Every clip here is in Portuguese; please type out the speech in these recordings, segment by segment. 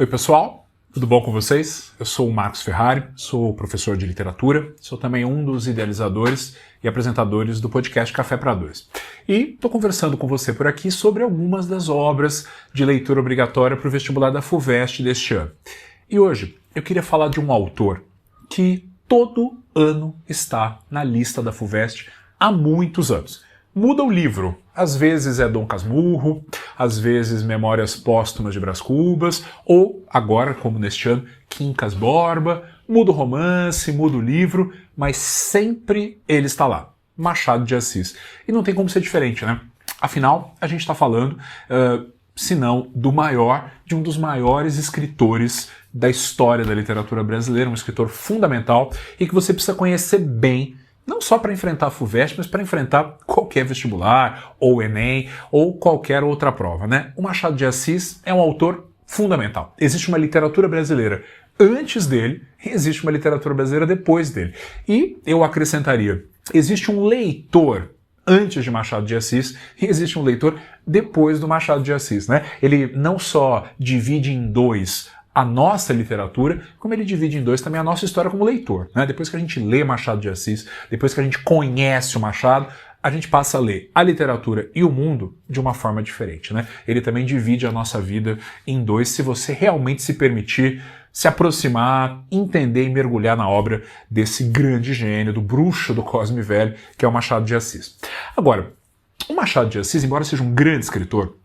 Oi pessoal, tudo bom com vocês? Eu sou o Marcos Ferrari, sou professor de literatura, sou também um dos idealizadores e apresentadores do podcast Café para Dois. E estou conversando com você por aqui sobre algumas das obras de leitura obrigatória para o vestibular da FUVEST deste ano. E hoje eu queria falar de um autor que todo ano está na lista da FUVEST há muitos anos. Muda o livro. Às vezes é Dom Casmurro, às vezes Memórias Póstumas de Brás Cubas, ou agora, como neste ano, Quincas Borba. Muda o romance, muda o livro, mas sempre ele está lá. Machado de Assis. E não tem como ser diferente, né? Afinal, a gente está falando, se não do maior, de um dos maiores escritores da história da literatura brasileira, um escritor fundamental e que você precisa conhecer bem, não só para enfrentar a FUVEST, mas para enfrentar qualquer vestibular, ou Enem, ou qualquer outra prova, né? O Machado de Assis é um autor fundamental. Existe uma literatura brasileira antes dele e existe uma literatura brasileira depois dele. E eu acrescentaria, existe um leitor antes de Machado de Assis e existe um leitor depois do Machado de Assis, né? Ele não só divide em dois a nossa literatura, como ele divide em dois também a nossa história como leitor, né? Depois que a gente lê Machado de Assis, depois que a gente conhece o Machado, a gente passa a ler a literatura e o mundo de uma forma diferente, né? Ele também divide a nossa vida em dois, se você realmente se permitir se aproximar, entender e mergulhar na obra desse grande gênio, do bruxo do Cosme Velho, que é o Machado de Assis. Agora, o Machado de Assis, embora seja um grande escritor,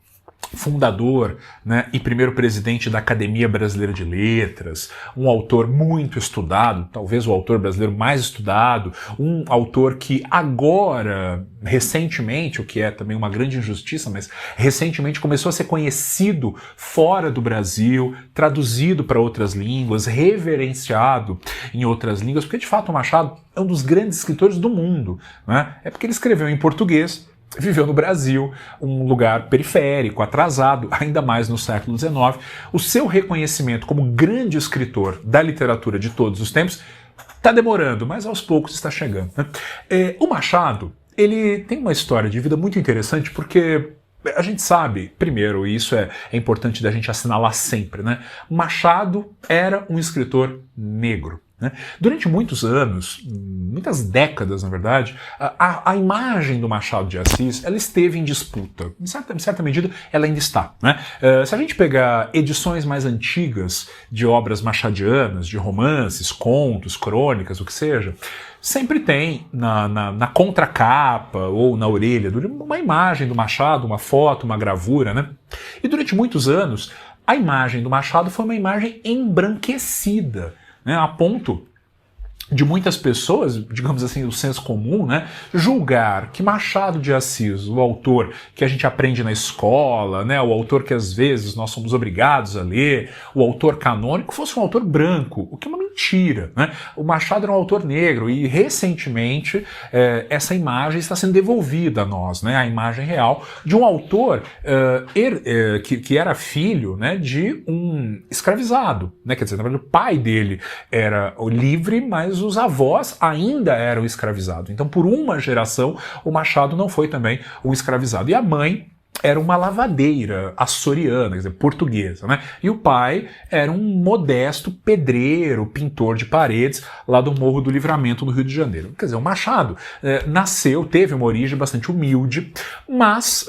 fundador, né, e primeiro presidente da Academia Brasileira de Letras, um autor muito estudado, talvez o autor brasileiro mais estudado, um autor que agora, recentemente, o que é também uma grande injustiça, mas recentemente começou a ser conhecido fora do Brasil, traduzido para outras línguas, reverenciado em outras línguas, porque de fato o Machado é um dos grandes escritores do mundo, né? É porque ele escreveu em português, viveu no Brasil, um lugar periférico, atrasado, ainda mais no século XIX. O seu reconhecimento como grande escritor da literatura de todos os tempos está demorando, mas aos poucos está chegando, né? O Machado, ele tem uma história de vida muito interessante porque a gente sabe, primeiro, e isso é importante da gente assinalar sempre, né? Machado era um escritor negro, né? Durante muitos anos, muitas décadas na verdade, a imagem do Machado de Assis ela esteve em disputa. Em certa medida, ela ainda está, né? Se a gente pegar edições mais antigas de obras machadianas, de romances, contos, crônicas, o que seja, sempre tem na contracapa ou na orelha do livro uma imagem do Machado, uma foto, uma gravura, né? E durante muitos anos, a imagem do Machado foi uma imagem embranquecida, né, a ponto de muitas pessoas, digamos assim, do senso comum, né, julgar que Machado de Assis, o autor que a gente aprende na escola, né, o autor que às vezes nós somos obrigados a ler, o autor canônico, fosse um autor branco, o que é uma mentira, né? O Machado era um autor negro e recentemente essa imagem está sendo devolvida a nós, né, a imagem real de um autor que era filho, né, de um escravizado, né? Quer dizer, na verdade o pai dele era livre, mas os avós ainda eram escravizados. Então, por uma geração, o Machado não foi também um escravizado. E a mãe era uma lavadeira açoriana, quer dizer, portuguesa, né? E o pai era um modesto pedreiro, pintor de paredes, lá do Morro do Livramento, no Rio de Janeiro. Quer dizer, o Machado teve uma origem bastante humilde, mas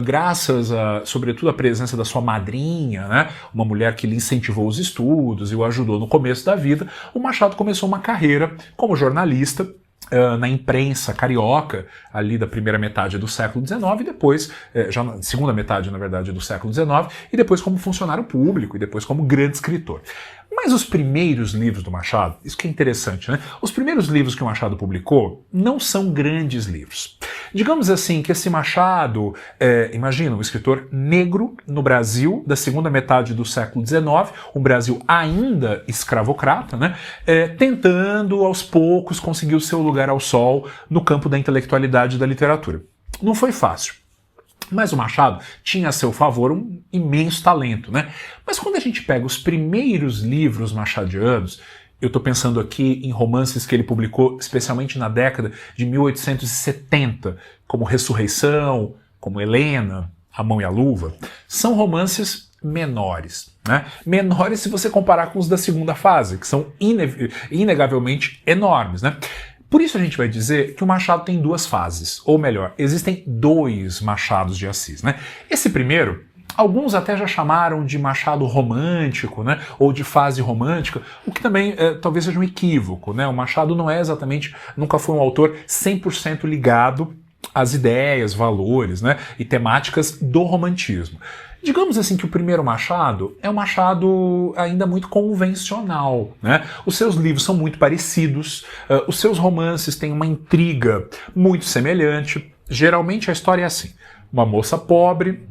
graças sobretudo à presença da sua madrinha, né? Uma mulher que lhe incentivou os estudos e o ajudou no começo da vida, o Machado começou uma carreira como jornalista, na imprensa carioca, ali da primeira metade do século XIX, e depois, já na segunda metade, na verdade, do século XIX, e depois como funcionário público, e depois como grande escritor. Mas os primeiros livros do Machado, isso que é interessante, né? Os primeiros livros que o Machado publicou não são grandes livros. Digamos assim que esse Machado, imagina, um escritor negro no Brasil da segunda metade do século XIX, um Brasil ainda escravocrata, né? Tentando aos poucos conseguir o seu lugar ao sol no campo da intelectualidade e da literatura. Não foi fácil. Mas o Machado tinha a seu favor um imenso talento, né? Mas quando a gente pega os primeiros livros machadianos, eu estou pensando aqui em romances que ele publicou especialmente na década de 1870, como Ressurreição, como Helena, A Mão e a Luva, são romances menores, né? Menores se você comparar com os da segunda fase, que são inegavelmente enormes, né? Por isso a gente vai dizer que o Machado tem duas fases, ou melhor, existem dois Machados de Assis, né? Esse primeiro, alguns até já chamaram de Machado romântico, né? Ou de fase romântica, o que também talvez seja um equívoco, né? O Machado não é exatamente, nunca foi um autor 100% ligado às ideias, valores, né? E temáticas do romantismo. Digamos assim que o primeiro Machado é um Machado ainda muito convencional, né? Os seus livros são muito parecidos, os seus romances têm uma intriga muito semelhante. Geralmente a história é assim: uma moça pobre,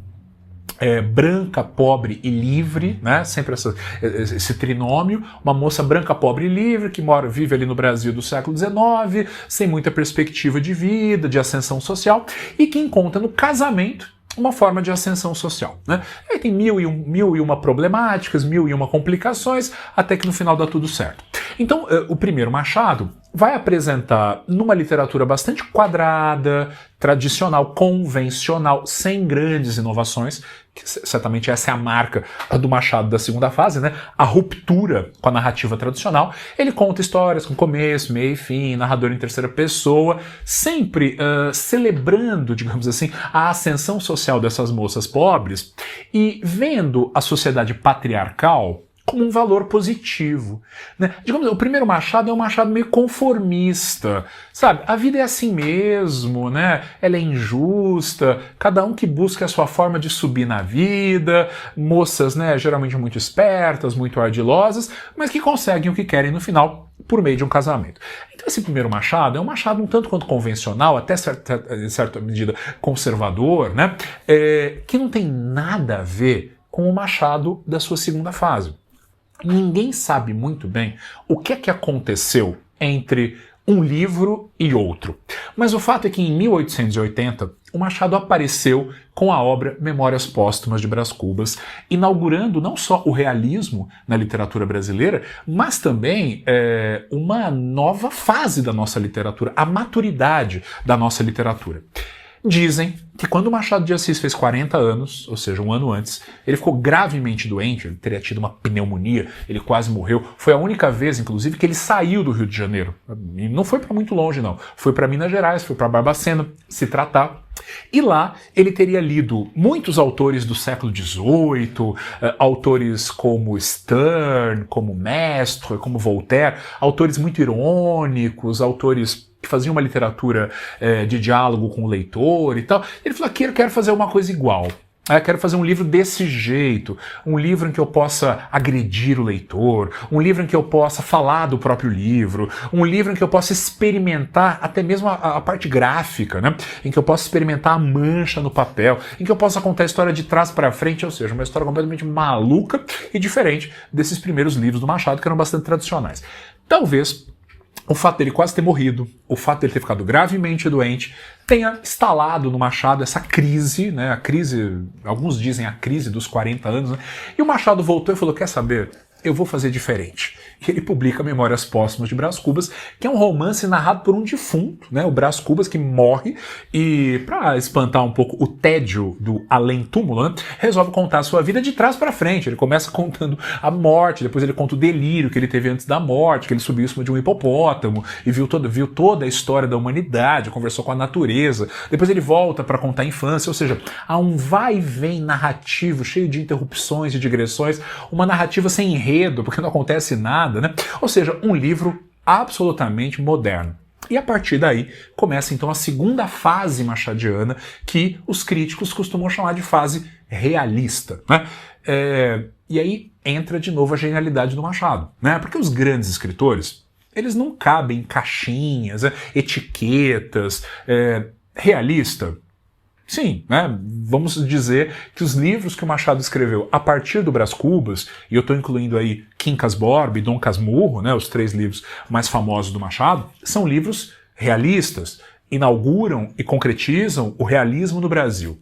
branca, pobre e livre, né? Sempre esse trinômio, uma moça branca, pobre e livre que vive ali no Brasil do século XIX, sem muita perspectiva de vida, de ascensão social, e que encontra no casamento uma forma de ascensão social, né? Aí tem mil e uma problemáticas, mil e uma complicações, até que no final dá tudo certo. Então, o primeiro Machado vai apresentar numa literatura bastante quadrada, tradicional, convencional, sem grandes inovações, que certamente essa é a marca do Machado da segunda fase, né? A ruptura com a narrativa tradicional. Ele conta histórias com começo, meio e fim, narrador em terceira pessoa, sempre celebrando, digamos assim, a ascensão social dessas moças pobres e vendo a sociedade patriarcal como um valor positivo, né? Digamos, o primeiro Machado é um Machado meio conformista, sabe? A vida é assim mesmo, né? Ela é injusta, cada um que busca a sua forma de subir na vida, moças, né, geralmente muito espertas, muito ardilosas, mas que conseguem o que querem no final por meio de um casamento. Então esse primeiro Machado é um Machado um tanto quanto convencional, até em certa medida conservador, né? Que não tem nada a ver com o Machado da sua segunda fase. Ninguém sabe muito bem o que é que aconteceu entre um livro e outro. Mas o fato é que em 1880 o Machado apareceu com a obra Memórias Póstumas de Brás Cubas, inaugurando não só o realismo na literatura brasileira, mas também uma nova fase da nossa literatura, a maturidade da nossa literatura. Dizem que quando o Machado de Assis fez 40 anos, ou seja, um ano antes, ele ficou gravemente doente, ele teria tido uma pneumonia, ele quase morreu. Foi a única vez, inclusive, que ele saiu do Rio de Janeiro. E não foi para muito longe, não. Foi para Minas Gerais, foi para Barbacena se tratar. E lá ele teria lido muitos autores do século XVIII, autores como Sterne, como Mestre, como Voltaire, autores muito irônicos, autores que faziam uma literatura de diálogo com o leitor e tal. Ele falou, aqui eu quero fazer uma coisa igual. Eu quero fazer um livro desse jeito, um livro em que eu possa agredir o leitor, um livro em que eu possa falar do próprio livro, um livro em que eu possa experimentar até mesmo a parte gráfica, né? Em que eu possa experimentar a mancha no papel, em que eu possa contar a história de trás para frente, ou seja, uma história completamente maluca e diferente desses primeiros livros do Machado, que eram bastante tradicionais. Talvez o fato dele quase ter morrido, o fato dele ter ficado gravemente doente, tenha instalado no Machado essa crise, né? A crise, alguns dizem a crise dos 40 anos, né? E o Machado voltou e falou, quer saber? Eu vou fazer diferente. E ele publica Memórias Póstumas de Brás Cubas, que é um romance narrado por um defunto, né? O Brás Cubas, que morre e, para espantar um pouco o tédio do além-túmulo, né? Resolve contar a sua vida de trás para frente. Ele começa contando a morte, depois ele conta o delírio que ele teve antes da morte, que ele subiu em cima de um hipopótamo e viu toda a história da humanidade, conversou com a natureza. Depois ele volta para contar a infância, ou seja, há um vai e vem narrativo, cheio de interrupções e digressões, uma narrativa sem enredo, porque não acontece nada, né? Ou seja, um livro absolutamente moderno. E a partir daí começa então a segunda fase machadiana, que os críticos costumam chamar de fase realista, né? E aí entra de novo a genialidade do Machado, né? Porque os grandes escritores, eles não cabem em caixinhas, etiquetas, realista. Sim, né? Vamos dizer que os livros que o Machado escreveu a partir do Brás Cubas, e eu estou incluindo aí Quincas Borba e Dom Casmurro, né, os 3 livros mais famosos do Machado, são livros realistas, inauguram e concretizam o realismo no Brasil.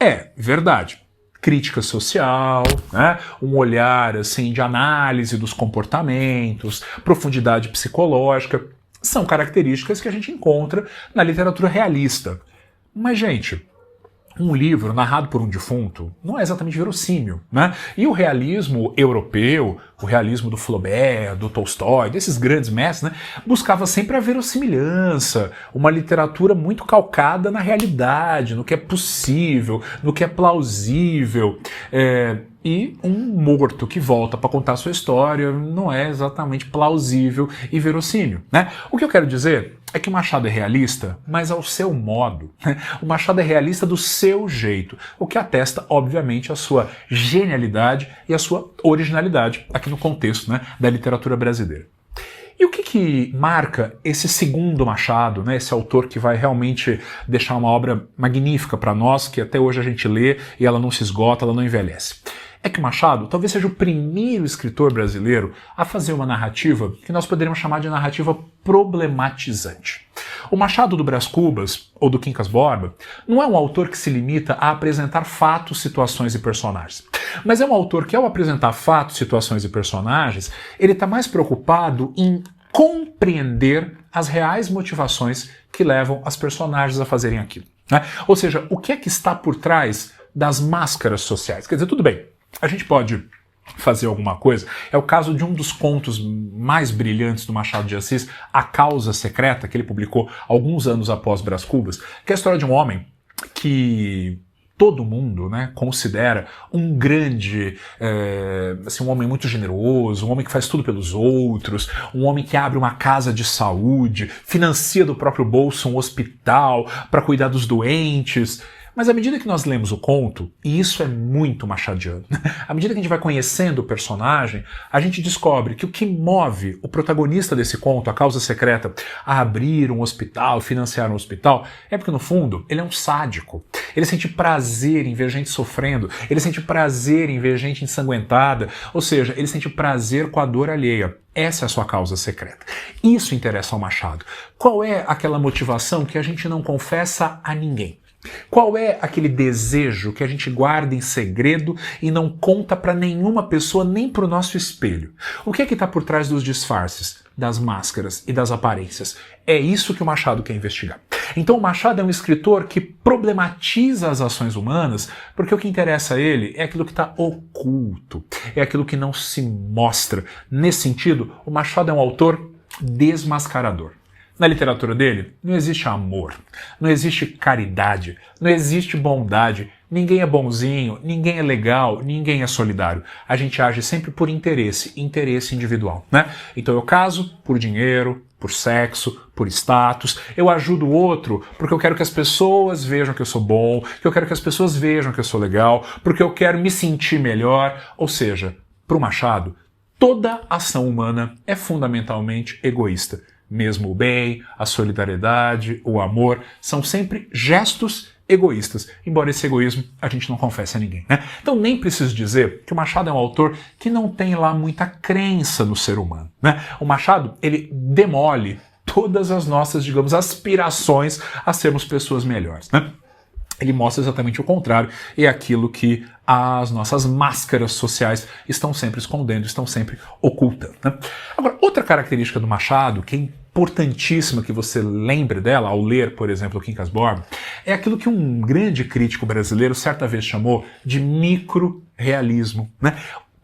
É verdade. Crítica social, né? Um olhar assim, de análise dos comportamentos, profundidade psicológica, são características que a gente encontra na literatura realista. Mas, gente, um livro narrado por um defunto não é exatamente verossímil, né? E o realismo europeu, o realismo do Flaubert, do Tolstói, desses grandes mestres, né, buscava sempre a verossimilhança, uma literatura muito calcada na realidade, no que é possível, no que é plausível. E um morto que volta para contar a sua história não é exatamente plausível e verossímil, né? O que eu quero dizer é que o Machado é realista, mas ao seu modo. Né? O Machado é realista do seu jeito, o que atesta, obviamente, a sua genialidade e a sua originalidade, aqui no contexto, né, da literatura brasileira. E o que marca esse segundo Machado, né, esse autor que vai realmente deixar uma obra magnífica para nós, que até hoje a gente lê e ela não se esgota, ela não envelhece? É que Machado talvez seja o primeiro escritor brasileiro a fazer uma narrativa que nós poderíamos chamar de narrativa problematizante. O Machado do Brás Cubas, ou do Quincas Borba, não é um autor que se limita a apresentar fatos, situações e personagens. Mas é um autor que, ao apresentar fatos, situações e personagens, ele está mais preocupado em compreender as reais motivações que levam as personagens a fazerem aquilo. Né? Ou seja, o que é que está por trás das máscaras sociais? Quer dizer, tudo bem, a gente pode fazer alguma coisa. É o caso de um dos contos mais brilhantes do Machado de Assis, A Causa Secreta, que ele publicou alguns anos após Brás Cubas, que é a história de um homem que todo mundo, né, considera um grande, assim, um homem muito generoso, um homem que faz tudo pelos outros, um homem que abre uma casa de saúde, financia do próprio bolso um hospital para cuidar dos doentes. Mas à medida que nós lemos o conto, e isso é muito machadiano, à medida que a gente vai conhecendo o personagem, a gente descobre que o que move o protagonista desse conto, A Causa Secreta, a abrir um hospital, financiar um hospital, é porque no fundo ele é um sádico. Ele sente prazer em ver gente sofrendo, ele sente prazer em ver gente ensanguentada, ou seja, ele sente prazer com a dor alheia. Essa é a sua causa secreta. Isso interessa ao Machado. Qual é aquela motivação que a gente não confessa a ninguém? Qual é aquele desejo que a gente guarda em segredo e não conta para nenhuma pessoa, nem para o nosso espelho? O que é que está por trás dos disfarces, das máscaras e das aparências? É isso que o Machado quer investigar. Então o Machado é um escritor que problematiza as ações humanas, porque o que interessa a ele é aquilo que está oculto, é aquilo que não se mostra. Nesse sentido, o Machado é um autor desmascarador. Na literatura dele, não existe amor, não existe caridade, não existe bondade, ninguém é bonzinho, ninguém é legal, ninguém é solidário. A gente age sempre por interesse individual, né? Então eu caso por dinheiro, por sexo, por status, eu ajudo o outro porque eu quero que as pessoas vejam que eu sou bom, que eu quero que as pessoas vejam que eu sou legal, porque eu quero me sentir melhor. Ou seja, para o Machado, toda ação humana é fundamentalmente egoísta. Mesmo o bem, a solidariedade, o amor, são sempre gestos egoístas, embora esse egoísmo a gente não confesse a ninguém, né? Então nem preciso dizer que o Machado é um autor que não tem lá muita crença no ser humano, né? O Machado, ele demole todas as nossas, digamos, aspirações a sermos pessoas melhores, né? Ele mostra exatamente o contrário, e é aquilo que as nossas máscaras sociais estão sempre escondendo, estão sempre ocultando, né? Agora, outra característica do Machado, que é importantíssima que você lembre dela ao ler, por exemplo, o Quincas Borba, é aquilo que um grande crítico brasileiro certa vez chamou de micro-realismo, né?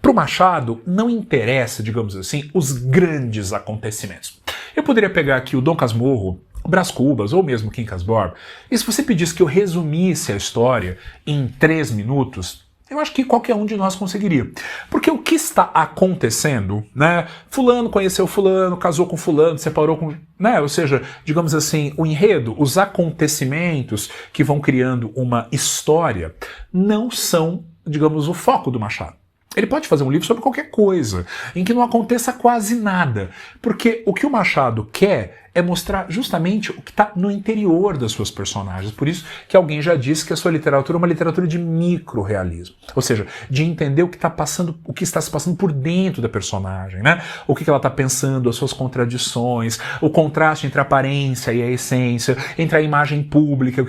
Para o Machado, não interessa, digamos assim, os grandes acontecimentos. Eu poderia pegar aqui o Dom Casmurro, o Brás Cubas, ou mesmo Quincas Borba, e se você pedisse que eu resumisse a história em 3 minutos, eu acho que qualquer um de nós conseguiria. Porque o que está acontecendo, né? Fulano conheceu fulano, casou com fulano, separou com... né? Ou seja, digamos assim, o enredo, os acontecimentos que vão criando uma história, não são, digamos, o foco do Machado. Ele pode fazer um livro sobre qualquer coisa, em que não aconteça quase nada. Porque o que o Machado quer é mostrar justamente o que está no interior das suas personagens. Por isso que alguém já disse que a sua literatura é uma literatura de micro-realismo. Ou seja, de entender o que está se passando por dentro da personagem, né? O que ela está pensando, as suas contradições, o contraste entre a aparência e a essência, entre a imagem pública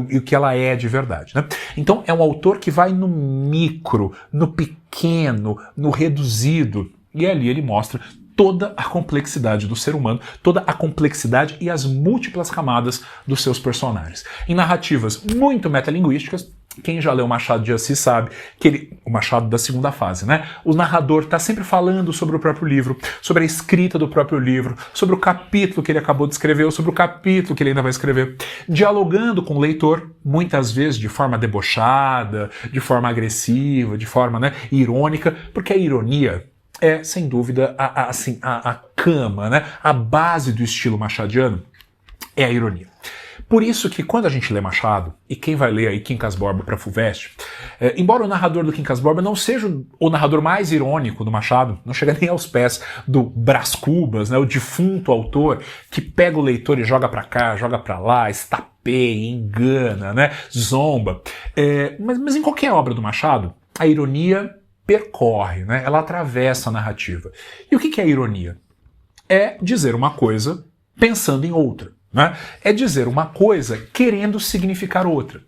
e o que ela é de verdade, né? Então é um autor que vai no micro, no pequeno, no reduzido, e ali ele mostra toda a complexidade do ser humano, toda a complexidade e as múltiplas camadas dos seus personagens. Em narrativas muito metalinguísticas, Quem já leu Machado de Assis sabe que o Machado da segunda fase, né? O narrador está sempre falando sobre o próprio livro, sobre a escrita do próprio livro, sobre o capítulo que ele acabou de escrever ou sobre o capítulo que ele ainda vai escrever, dialogando com o leitor, muitas vezes de forma debochada, de forma agressiva, de forma, né, irônica, porque a ironia é, sem dúvida, a cama, né? A base do estilo machadiano é a ironia. Por isso que quando a gente lê Machado, e quem vai ler aí Quincas Borba para FUVEST, embora o narrador do Quincas Borba não seja o narrador mais irônico do Machado, não chega nem aos pés do Brás Cubas, né, o defunto autor que pega o leitor e joga para cá, joga para lá, estapeia, engana, né, zomba. Mas em qualquer obra do Machado, a ironia percorre, né, ela atravessa a narrativa. E o que é a ironia? É dizer uma coisa pensando em outra. Né? É dizer uma coisa querendo significar outra.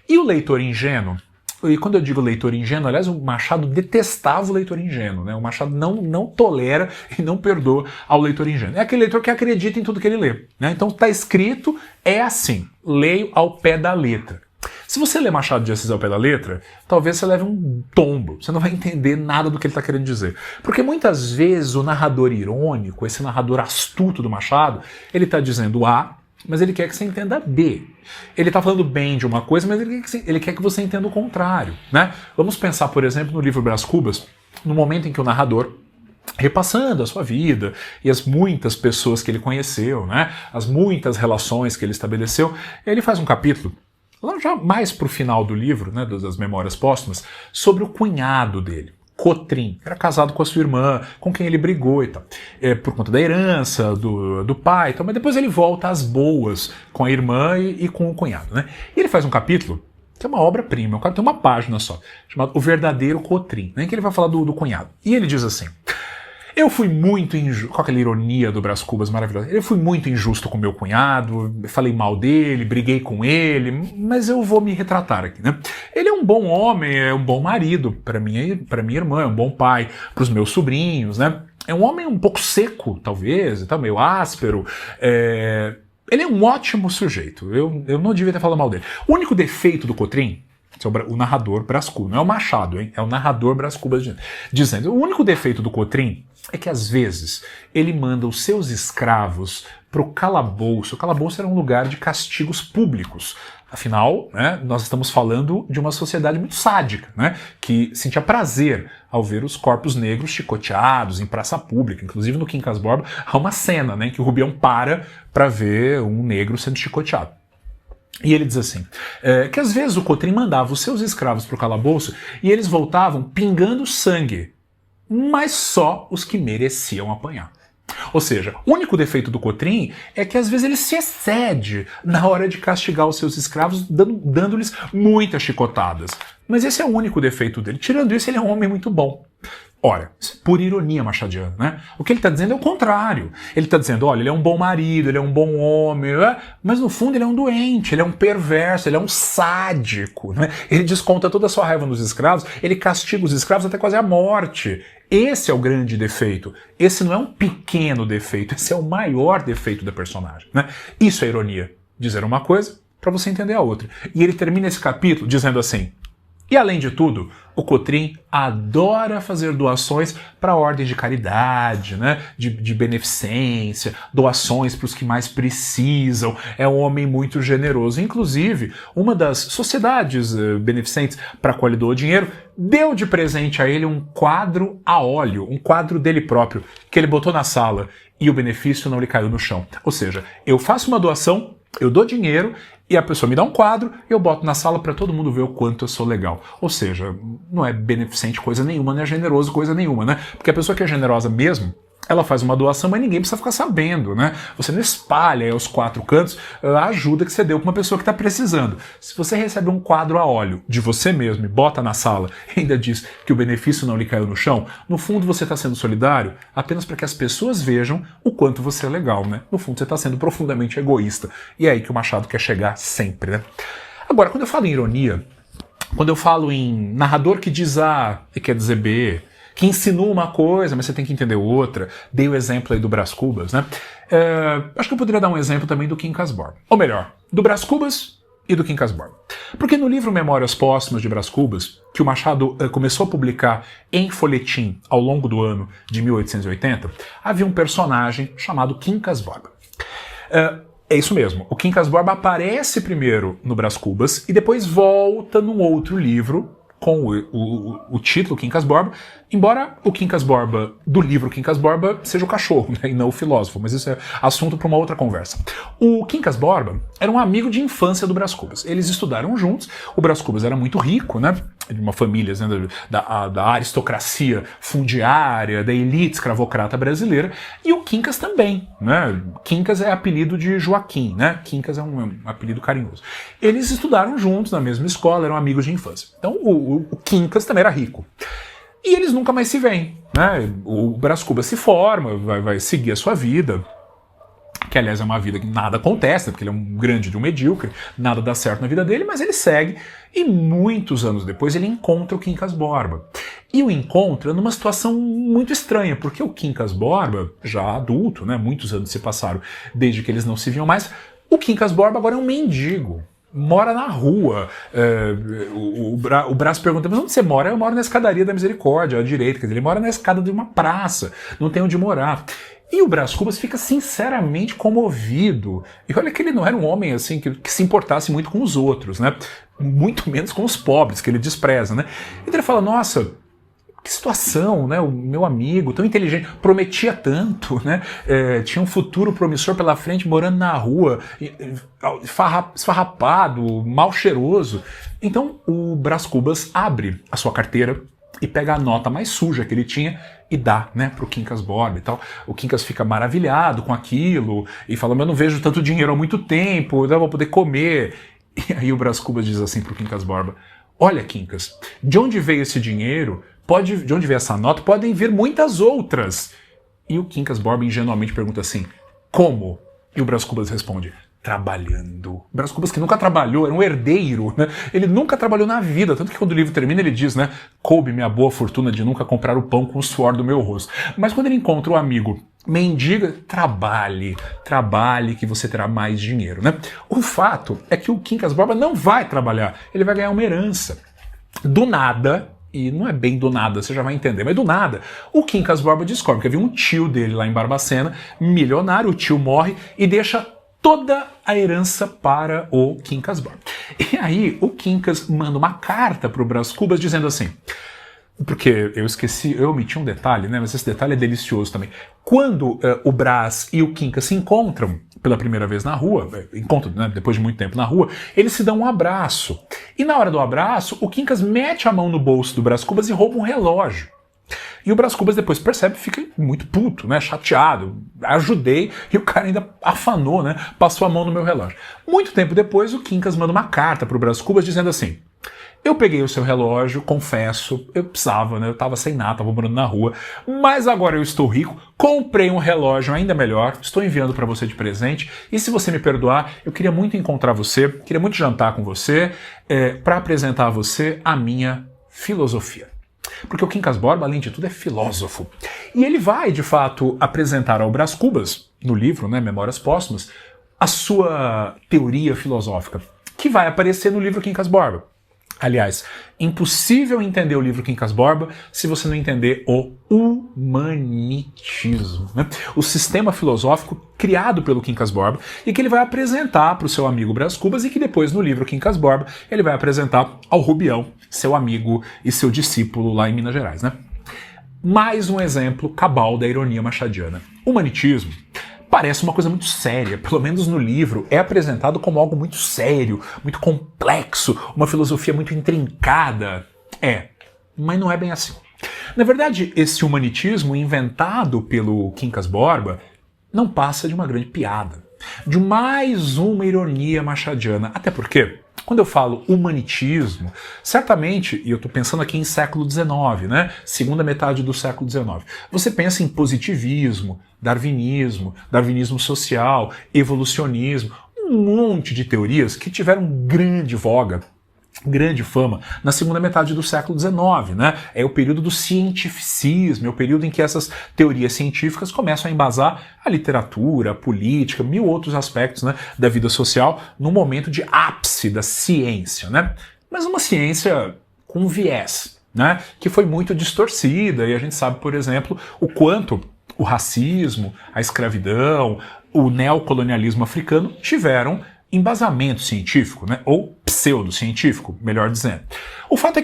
E o leitor ingênuo, e quando eu digo leitor ingênuo, aliás, o Machado detestava o leitor ingênuo, né? O Machado não tolera e não perdoa ao leitor ingênuo. É aquele leitor que acredita em tudo que ele lê. Né? Então está escrito, é assim, leio ao pé da letra. Se você lê Machado de Assis ao pé da letra, talvez você leve um tombo, você não vai entender nada do que ele está querendo dizer. Porque muitas vezes o narrador irônico, esse narrador astuto do Machado, ele está dizendo A, mas ele quer que você entenda B. Ele está falando bem de uma coisa, mas ele quer que você entenda o contrário. Né? Vamos pensar, por exemplo, no livro Brás Cubas, no momento em que o narrador, repassando a sua vida e as muitas pessoas que ele conheceu, né, as muitas relações que ele estabeleceu, ele faz um capítulo lá já mais para o final do livro, né, das Memórias Póstumas, sobre o cunhado dele, Cotrim, que era casado com a sua irmã, com quem ele brigou e tal, por conta da herança do pai e tal, mas depois ele volta às boas com a irmã e com o cunhado. Né? E ele faz um capítulo, que é uma obra-prima, o cara tem uma página só, chamado O Verdadeiro Cotrim, né, que ele vai falar do cunhado. E ele diz assim: eu fui muito injusto, com aquela ironia do Brás Cubas maravilhosa, eu fui muito injusto com meu cunhado, falei mal dele, briguei com ele, mas eu vou me retratar aqui, né? Ele é um bom homem, é um bom marido para minha irmã, é um bom pai para os meus sobrinhos, né? É um homem um pouco seco, talvez, tá meio áspero, ele é um ótimo sujeito, eu não devia ter falado mal dele. O único defeito do Cotrim, o narrador Brás Cubas, não é o Machado, hein? É o narrador Brás Cubas dizendo, o único defeito do Cotrim é que às vezes ele manda os seus escravos para o calabouço. O calabouço era um lugar de castigos públicos. Afinal, né, nós estamos falando de uma sociedade muito sádica, né, que sentia prazer ao ver os corpos negros chicoteados em praça pública. Inclusive no Quincas Borba há uma cena, né, em que o Rubião para ver um negro sendo chicoteado. E ele diz assim, que às vezes o Cotrim mandava os seus escravos para o calabouço e eles voltavam pingando sangue, mas só os que mereciam apanhar. Ou seja, o único defeito do Cotrim é que às vezes ele se excede na hora de castigar os seus escravos, dando-lhes muitas chicotadas. Mas esse é o único defeito dele. Tirando isso, ele é um homem muito bom. Ora, por ironia machadiana, né? O que ele está dizendo é o contrário. Ele está dizendo, olha, ele é um bom marido, ele é um bom homem, mas no fundo ele é um doente, ele é um perverso, ele é um sádico, né? Ele desconta toda a sua raiva nos escravos, ele castiga os escravos até quase a morte. Esse é o grande defeito. Esse não é um pequeno defeito, esse é o maior defeito da personagem, né? Isso é ironia. Dizer uma coisa para você entender a outra. E ele termina esse capítulo dizendo assim, e além de tudo, o Cotrim adora fazer doações para ordens de caridade, né? de beneficência, doações para os que mais precisam. É um homem muito generoso. Inclusive, uma das sociedades beneficentes para a qual ele doou dinheiro deu de presente a ele um quadro a óleo, um quadro dele próprio, que ele botou na sala e o benefício não lhe caiu no chão. Ou seja, eu faço uma doação, eu dou dinheiro, e a pessoa me dá um quadro e eu boto na sala para todo mundo ver o quanto eu sou legal. Ou seja, não é beneficente coisa nenhuma, não é generoso coisa nenhuma, né? Porque a pessoa que é generosa mesmo, ela faz uma doação, mas ninguém precisa ficar sabendo, né? Você não espalha aí aos quatro cantos a ajuda que você deu para uma pessoa que está precisando. Se você recebe um quadro a óleo de você mesmo e bota na sala e ainda diz que o benefício não lhe caiu no chão, no fundo você está sendo solidário apenas para que as pessoas vejam o quanto você é legal, né? No fundo você está sendo profundamente egoísta. E é aí que o Machado quer chegar sempre, né? Agora, quando eu falo em ironia, quando eu falo em narrador que diz A e quer dizer B, que insinua uma coisa, mas você tem que entender outra. Dei o exemplo aí do Brás Cubas, né? Acho que eu poderia dar um exemplo também do Quincas Borba. Ou melhor, do Brás Cubas e do Quincas Borba? Porque no livro Memórias Póstumas de Brás Cubas, que o Machado começou a publicar em folhetim ao longo do ano de 1880, havia um personagem chamado Quincas Borba. É isso mesmo, o Quincas Borba aparece primeiro no Brás Cubas e depois volta num outro livro com o título Quincas Borba, embora o Quincas Borba do livro Quincas Borba seja o cachorro, né, e não o filósofo, mas isso é assunto para uma outra conversa. O Quincas Borba era um amigo de infância do Brás Cubas. Eles estudaram juntos, o Brás Cubas era muito rico, né, de uma família, né, da aristocracia fundiária, da elite escravocrata brasileira, e o Quincas também, né? Quincas é apelido de Joaquim, né? Quincas é um apelido carinhoso. Eles estudaram juntos na mesma escola, eram amigos de infância. Então o Quincas também era rico. E eles nunca mais se veem, né? O Brás Cubas se forma, vai seguir a sua vida, que aliás é uma vida que nada acontece, porque ele é um grande de um medíocre, nada dá certo na vida dele, mas ele segue, e muitos anos depois ele encontra o Quincas Borba. E o encontra numa situação muito estranha, porque o Quincas Borba, já adulto, né, muitos anos se passaram desde que eles não se viam mais, o Quincas Borba agora é um mendigo. Mora na rua. O Brás pergunta, mas onde você mora? Eu moro na escadaria da Misericórdia, à direita. Quer dizer, ele mora na escada de uma praça, não tem onde morar. E o Brás Cubas fica sinceramente comovido. E olha que ele não era um homem assim que se importasse muito com os outros, né? Muito menos com os pobres, que ele despreza, né? Então ele fala, nossa, que situação, né? O meu amigo, tão inteligente, prometia tanto, né? Tinha um futuro promissor pela frente, morando na rua, esfarrapado, mal cheiroso. Então o Brás Cubas abre a sua carteira e pega a nota mais suja que ele tinha e dá, né, pro Quincas Borba e tal. O Quincas fica maravilhado com aquilo e fala, mas eu não vejo tanto dinheiro há muito tempo, eu não vou poder comer. E aí o Brás Cubas diz assim pro Quincas Borba, olha, Quincas, de onde veio esse dinheiro? De onde veio essa nota? Podem vir muitas outras. E o Quincas Borba ingenuamente pergunta assim, como? E o Brás Cubas responde, trabalhando. O Brás Cubas, que nunca trabalhou, era um herdeiro, né? Ele nunca trabalhou na vida, tanto que quando o livro termina ele diz, né, coube-me a boa fortuna de nunca comprar o pão com o suor do meu rosto. Mas quando ele encontra o amigo mendiga, trabalhe que você terá mais dinheiro, né? O fato é que o Quincas Borba não vai trabalhar, ele vai ganhar uma herança. Do nada, e não é bem do nada, você já vai entender, mas do nada, o Quincas Borba descobre que havia um tio dele lá em Barbacena, milionário, o tio morre e deixa toda a herança para o Quincas Borba. E aí o Quincas manda uma carta para o Brás Cubas dizendo assim, porque eu omiti um detalhe, né, mas esse detalhe é delicioso também. Quando o Brás e o Quincas se encontram pela primeira vez na rua, né, depois de muito tempo na rua, eles se dão um abraço. E na hora do abraço, o Quincas mete a mão no bolso do Brás Cubas e rouba um relógio. E o Brás Cubas depois percebe e fica muito puto, né, chateado. Ajudei e o cara ainda afanou, né, passou a mão no meu relógio. Muito tempo depois, o Quincas manda uma carta para o Brás Cubas dizendo assim, eu peguei o seu relógio, confesso, eu precisava, né? Eu tava sem nada, tava morando na rua, mas agora eu estou rico, comprei um relógio ainda melhor, estou enviando para você de presente, e se você me perdoar, eu queria muito encontrar você, queria muito jantar com você, para apresentar a você a minha filosofia. Porque o Quincas Borba, além de tudo, é filósofo. E ele vai, de fato, apresentar ao Brás Cubas, no livro, né, Memórias Póstumas, a sua teoria filosófica, que vai aparecer no livro Quincas Borba. Aliás, impossível entender o livro Quincas Borba se você não entender o humanitismo, né? O sistema filosófico criado pelo Quincas Borba e que ele vai apresentar para o seu amigo Brás Cubas e que depois no livro Quincas Borba ele vai apresentar ao Rubião, seu amigo e seu discípulo lá em Minas Gerais, né? Mais um exemplo cabal da ironia machadiana. Humanitismo parece uma coisa muito séria, pelo menos no livro, é apresentado como algo muito sério, muito complexo, uma filosofia muito intrincada. Mas não é bem assim. Na verdade, esse humanitismo inventado pelo Quincas Borba não passa de uma grande piada, de mais uma ironia machadiana, até porque quando eu falo humanitismo, certamente, e eu estou pensando aqui em século XIX, né? Segunda metade do século XIX, você pensa em positivismo, darwinismo social, evolucionismo, um monte de teorias que tiveram grande voga grande fama na segunda metade do século XIX, né? É o período do cientificismo, é o período em que essas teorias científicas começam a embasar a literatura, a política, mil outros aspectos, né, da vida social, num momento de ápice da ciência, né? Mas uma ciência com viés, né, que foi muito distorcida, e a gente sabe, por exemplo, o quanto o racismo, a escravidão, o neocolonialismo africano tiveram embasamento científico, né, ou pseudocientífico, melhor dizendo. O fato é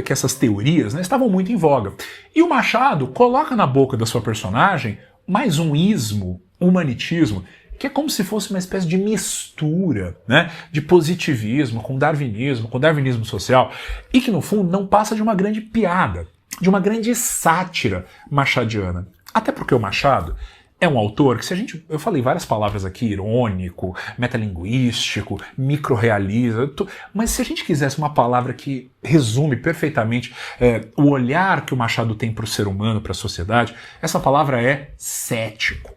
que essas teorias, né, estavam muito em voga. E o Machado coloca na boca da sua personagem mais um ismo, humanitismo, que é como se fosse uma espécie de mistura, né, de positivismo com darwinismo social, e que no fundo não passa de uma grande piada, de uma grande sátira machadiana. Até porque o Machado é um autor que, eu falei várias palavras aqui, irônico, metalinguístico, microrrealista, mas se a gente quisesse uma palavra que resume perfeitamente o olhar que o Machado tem para o ser humano, para a sociedade, essa palavra é cético.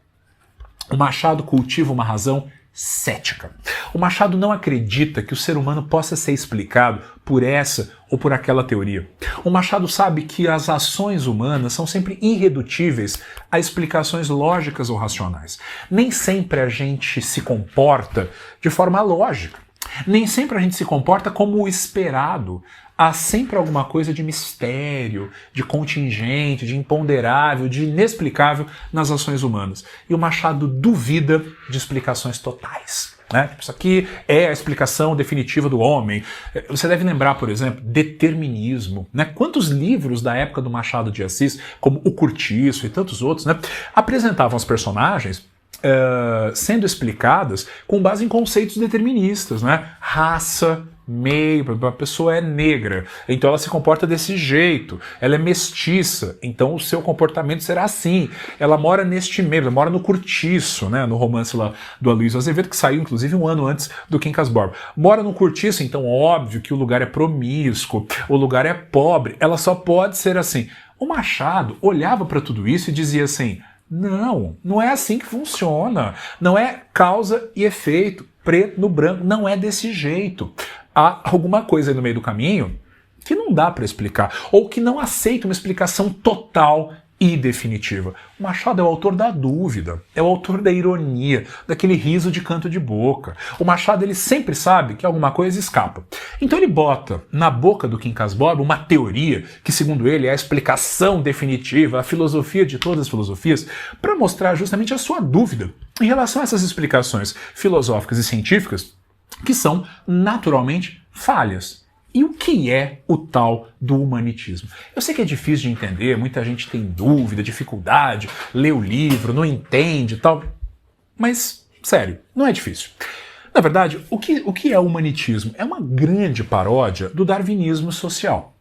O Machado cultiva uma razão cética. O Machado não acredita que o ser humano possa ser explicado por essa ou por aquela teoria. O Machado sabe que as ações humanas são sempre irredutíveis a explicações lógicas ou racionais. Nem sempre a gente se comporta de forma lógica. Nem sempre a gente se comporta como o esperado. Há sempre alguma coisa de mistério, de contingente, de imponderável, de inexplicável nas ações humanas. E o Machado duvida de explicações totais, né? Isso aqui é a explicação definitiva do homem. Você deve lembrar, por exemplo, determinismo, né? Quantos livros da época do Machado de Assis, como O Curtiço e tantos outros, né, apresentavam os personagens sendo explicadas com base em conceitos deterministas, né? Raça, meio, a pessoa é negra, então ela se comporta desse jeito, ela é mestiça, então o seu comportamento será assim, ela mora neste meio, ela mora no Curtiço, né, no romance lá do Aloysio Azevedo, que saiu inclusive um ano antes do Quincas Borba. Mora no Curtiço, então óbvio que o lugar é promíscuo, o lugar é pobre, ela só pode ser assim. O Machado olhava para tudo isso e dizia assim: não é assim que funciona, não é causa e efeito, preto no branco, não é desse jeito. Há alguma coisa aí no meio do caminho que não dá para explicar, ou que não aceita uma explicação total e definitiva. O Machado é o autor da dúvida, é o autor da ironia, daquele riso de canto de boca. O Machado, ele sempre sabe que alguma coisa escapa. Então ele bota na boca do Quincas Borba uma teoria que, segundo ele, é a explicação definitiva, a filosofia de todas as filosofias, para mostrar justamente a sua dúvida em relação a essas explicações filosóficas e científicas que são naturalmente falhas. E o que é o tal do humanitismo? Eu sei que é difícil de entender, muita gente tem dúvida, dificuldade, lê o livro, não entende e tal, mas, sério, não é difícil. Na verdade, o que é o humanitismo? É uma grande paródia do darwinismo social,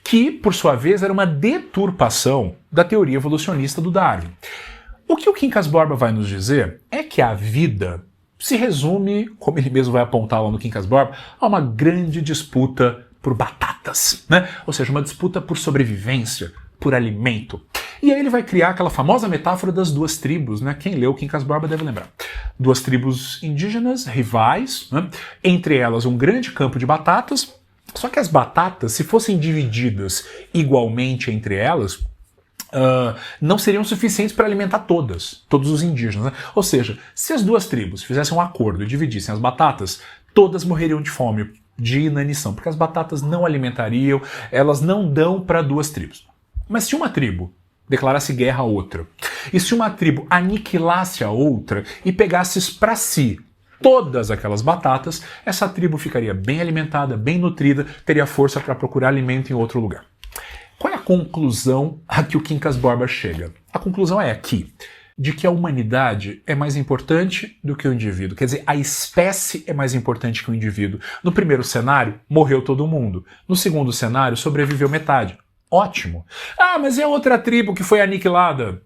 que, por sua vez, era uma deturpação da teoria evolucionista do Darwin. O que o Quincas Borba vai nos dizer é que a vida se resume, como ele mesmo vai apontar lá no Quincas Borba, a uma grande disputa por batatas, né? Ou seja, uma disputa por sobrevivência, por alimento. E aí ele vai criar aquela famosa metáfora das duas tribos, né? Quem leu Quincas Borba deve lembrar. Duas tribos indígenas, rivais, né? Entre elas um grande campo de batatas, só que as batatas, se fossem divididas igualmente entre elas, não seriam suficientes para alimentar todos os indígenas, né? Ou seja, se as duas tribos fizessem um acordo e dividissem as batatas, todas morreriam de fome, de inanição, porque as batatas não alimentariam, elas não dão para duas tribos. Mas se uma tribo declarasse guerra a outra, e se uma tribo aniquilasse a outra e pegasse para si todas aquelas batatas, essa tribo ficaria bem alimentada, bem nutrida, teria força para procurar alimento em outro lugar. Qual é a conclusão a que o Quincas Borba chega? A conclusão é aqui, de que a humanidade é mais importante do que o indivíduo. Quer dizer, a espécie é mais importante que o indivíduo. No primeiro cenário, morreu todo mundo. No segundo cenário, sobreviveu metade. Ótimo. Ah, mas e a outra tribo que foi aniquilada?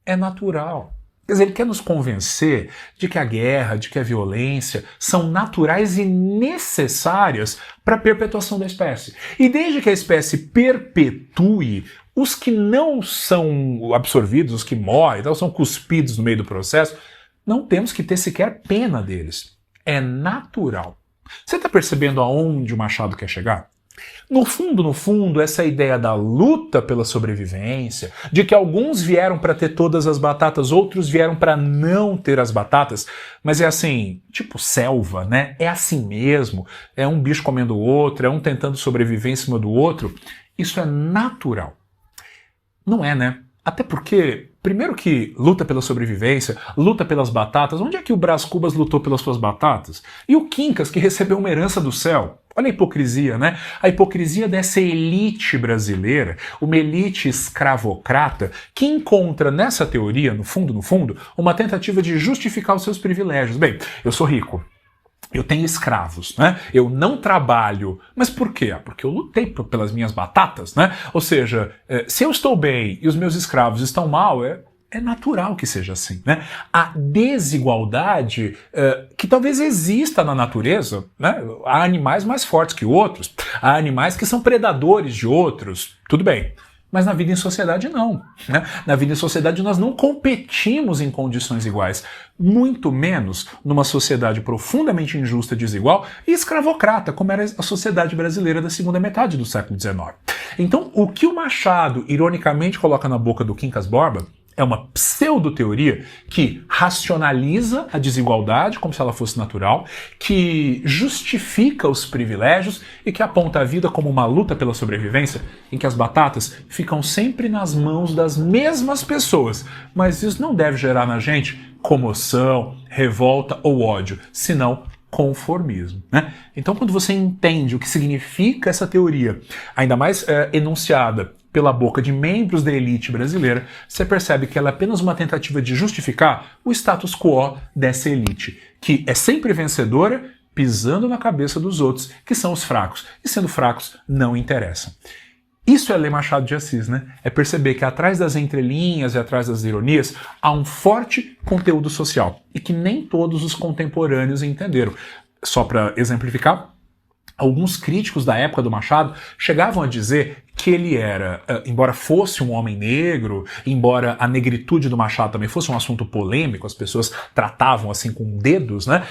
É natural. Quer dizer, ele quer nos convencer de que a guerra, de que a violência são naturais e necessárias para a perpetuação da espécie. E desde que a espécie perpetue, os que não são absorvidos, os que morrem, então são cuspidos no meio do processo, não temos que ter sequer pena deles. É natural. Você está percebendo aonde o Machado quer chegar? No fundo, essa ideia da luta pela sobrevivência, de que alguns vieram para ter todas as batatas, outros vieram para não ter as batatas, mas é assim, tipo selva, né? É assim mesmo, é um bicho comendo o outro, é um tentando sobreviver em cima do outro. Isso é natural. Não é, né? Até porque, primeiro que luta pela sobrevivência, luta pelas batatas, onde é que o Brás Cubas lutou pelas suas batatas? E o Quincas, que recebeu uma herança do céu? Olha a hipocrisia, né? A hipocrisia dessa elite brasileira, uma elite escravocrata, que encontra nessa teoria, no fundo, uma tentativa de justificar os seus privilégios. Bem, eu sou rico. Eu tenho escravos, né? Eu não trabalho. Mas por quê? Porque eu lutei pelas minhas batatas, né? Ou seja, se eu estou bem e os meus escravos estão mal, é natural que seja assim, né? A desigualdade que talvez exista na natureza, né? Há animais mais fortes que outros, há animais que são predadores de outros, tudo bem. Mas na vida em sociedade não, né? Na vida em sociedade nós não competimos em condições iguais, muito menos numa sociedade profundamente injusta, desigual e escravocrata, como era a sociedade brasileira da segunda metade do século XIX. Então, o que o Machado ironicamente coloca na boca do Quincas Borba é uma pseudo-teoria que racionaliza a desigualdade como se ela fosse natural, que justifica os privilégios e que aponta a vida como uma luta pela sobrevivência, em que as batatas ficam sempre nas mãos das mesmas pessoas. Mas isso não deve gerar na gente comoção, revolta ou ódio, senão conformismo, né? Então, quando você entende o que significa essa teoria, ainda mais enunciada pela boca de membros da elite brasileira, você percebe que ela é apenas uma tentativa de justificar o status quo dessa elite, que é sempre vencedora, pisando na cabeça dos outros, que são os fracos, e sendo fracos não interessam. Isso é ler Machado de Assis, né? É perceber que atrás das entrelinhas e atrás das ironias há um forte conteúdo social, e que nem todos os contemporâneos entenderam. Só para exemplificar, alguns críticos da época do Machado chegavam a dizer que ele era, embora fosse um homem negro, embora a negritude do Machado também fosse um assunto polêmico, as pessoas tratavam assim com dedos, né?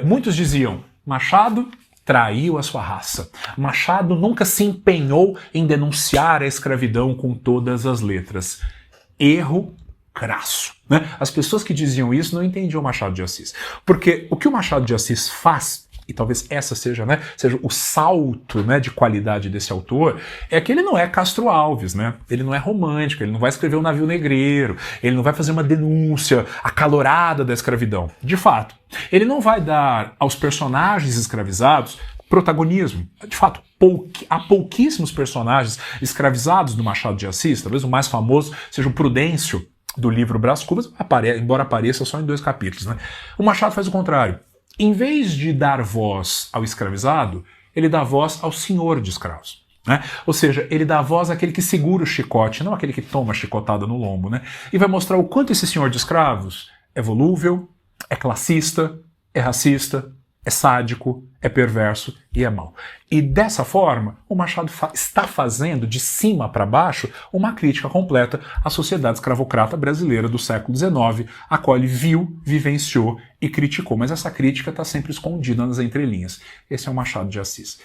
Muitos diziam, Machado traiu a sua raça. Machado nunca se empenhou em denunciar a escravidão com todas as letras. Erro crasso, né? As pessoas que diziam isso não entendiam o Machado de Assis. Porque o que o Machado de Assis faz, e talvez essa seja o salto, né, de qualidade desse autor, é que ele não é Castro Alves, né? Ele não é romântico, ele não vai escrever o Navio Negreiro, ele não vai fazer uma denúncia acalorada da escravidão. De fato, ele não vai dar aos personagens escravizados protagonismo. De fato, há pouquíssimos personagens escravizados do Machado de Assis, talvez o mais famoso seja o Prudêncio, do livro Brás Cubas, embora apareça só em 2 capítulos, né? O Machado faz o contrário. Em vez de dar voz ao escravizado, ele dá voz ao senhor de escravos, né? Ou seja, ele dá voz àquele que segura o chicote, não aquele que toma a chicotada no lombo, né? E vai mostrar o quanto esse senhor de escravos é volúvel, é classista, é racista, é sádico, é perverso e é mau. E dessa forma, o Machado está fazendo, de cima para baixo, uma crítica completa à sociedade escravocrata brasileira do século XIX, a qual ele viu, vivenciou e criticou. Mas essa crítica está sempre escondida nas entrelinhas. Esse é o Machado de Assis.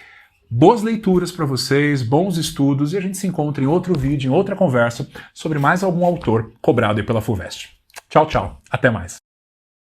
Boas leituras para vocês, bons estudos, e a gente se encontra em outro vídeo, em outra conversa, sobre mais algum autor cobrado aí pela FUVEST. Tchau, tchau. Até mais.